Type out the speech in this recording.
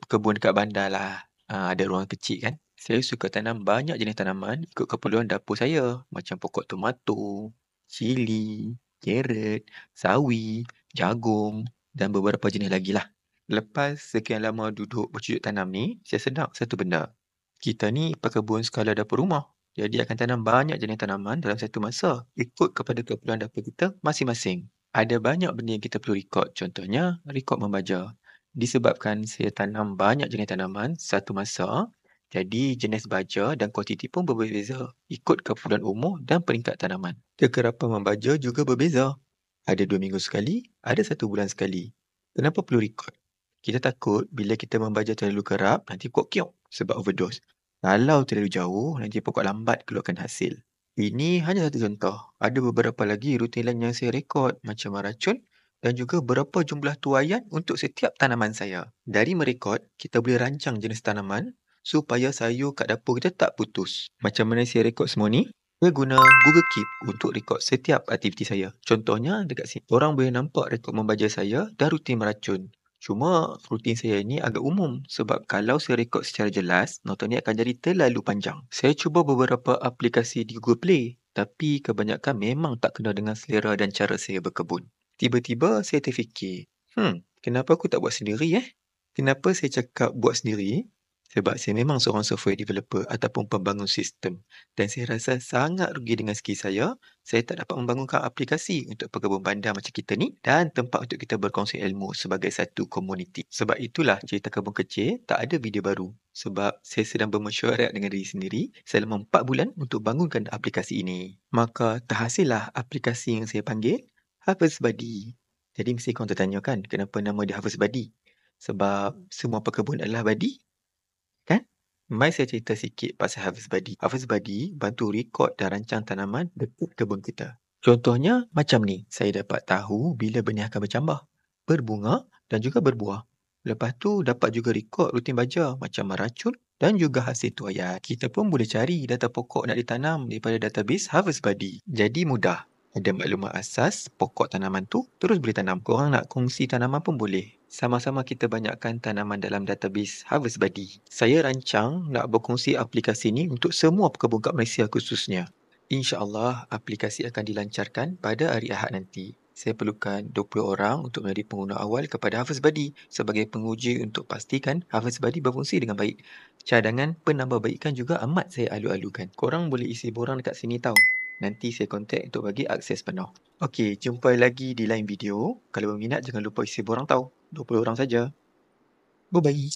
kebun dekat bandar lah. Ada ruang kecil kan. Saya suka tanam banyak jenis tanaman ikut keperluan dapur saya. Macam pokok tomato, cili, carrot, sawi, jagung dan beberapa jenis lagi lah. Lepas sekian lama duduk bercucuk tanam ni, saya sedar satu benda. Kita ni pekebun skala dapur rumah. Jadi akan tanam banyak jenis tanaman dalam satu masa. Ikut kepada keperluan dapur kita masing-masing. Ada banyak benda yang kita perlu rekod. Contohnya, rekod membaca. Disebabkan saya tanam banyak jenis tanaman satu masa, jadi jenis baja dan kuantiti pun berbeza ikut keperluan umur dan peringkat tanaman. Kekerapan membaja juga berbeza. Ada 2 minggu sekali, ada 1 bulan sekali. Kenapa perlu rekod? Kita takut bila kita membaja terlalu kerap, nanti pokok kiok sebab overdose. Kalau terlalu jauh, nanti pokok lambat keluarkan hasil. Ini hanya satu contoh. Ada beberapa lagi rutin lain yang saya rekod macam meracun dan juga berapa jumlah tuaian untuk setiap tanaman saya. Dari merekod, kita boleh rancang jenis tanaman supaya sayur kat dapur kita tak putus. Macam mana saya rekod semua ni? Saya guna Google Keep untuk rekod setiap aktiviti saya. Contohnya dekat sini. Orang boleh nampak rekod membaja saya dan rutin meracun. Cuma rutin saya ni agak umum sebab kalau saya rekod secara jelas, nota ni akan jadi terlalu panjang. Saya cuba beberapa aplikasi di Google Play, tapi kebanyakan memang tak kena dengan selera dan cara saya berkebun. Tiba-tiba saya terfikir, kenapa aku tak buat sendiri Kenapa saya cakap buat sendiri? Sebab saya memang seorang software developer ataupun pembangun sistem. Dan saya rasa sangat rugi dengan skill saya tak dapat membangunkan aplikasi untuk pekebun bandar macam kita ni dan tempat untuk kita berkongsi ilmu sebagai satu komuniti. Sebab itulah cerita kebun kecil tak ada video baru. Sebab saya sedang bermesyuarat dengan diri sendiri selama 4 bulan untuk bangunkan aplikasi ini. Maka terhasillah aplikasi yang saya panggil Harvest Buddy. Jadi mesti korang tertanya kan kenapa nama dia Harvest Buddy? Sebab semua pekebun adalah buddy, kan? Mai saya cerita sikit pasal Harvest Buddy. Harvest Buddy bantu rekod dan rancang tanaman dekat kebun kita. Contohnya macam ni, saya dapat tahu bila benih akan bercambah, berbunga dan juga berbuah. Lepas tu dapat juga rekod rutin baja macam meracun dan juga hasil tuaian. Kita pun boleh cari data pokok nak ditanam daripada database Harvest Buddy. Jadi mudah. Ada maklumat asas pokok tanaman tu terus boleh tanam. Korang nak kongsi tanaman pun boleh. Sama-sama kita banyakkan tanaman dalam database Harvest Buddy. Saya rancang nak berkongsi aplikasi ni untuk semua pekebun kat Malaysia khususnya. InsyaAllah aplikasi akan dilancarkan pada hari Ahad nanti. Saya perlukan 20 orang untuk menjadi pengguna awal kepada Harvest Buddy sebagai penguji untuk pastikan Harvest Buddy berfungsi dengan baik. Cadangan penambahbaikan juga amat saya alu-alukan. Korang boleh isi borang dekat sini tau. Nanti saya kontak untuk bagi akses penuh. Okey, jumpa lagi di lain video. Kalau berminat jangan lupa isi borang tau. 20 orang saja. Bye-bye.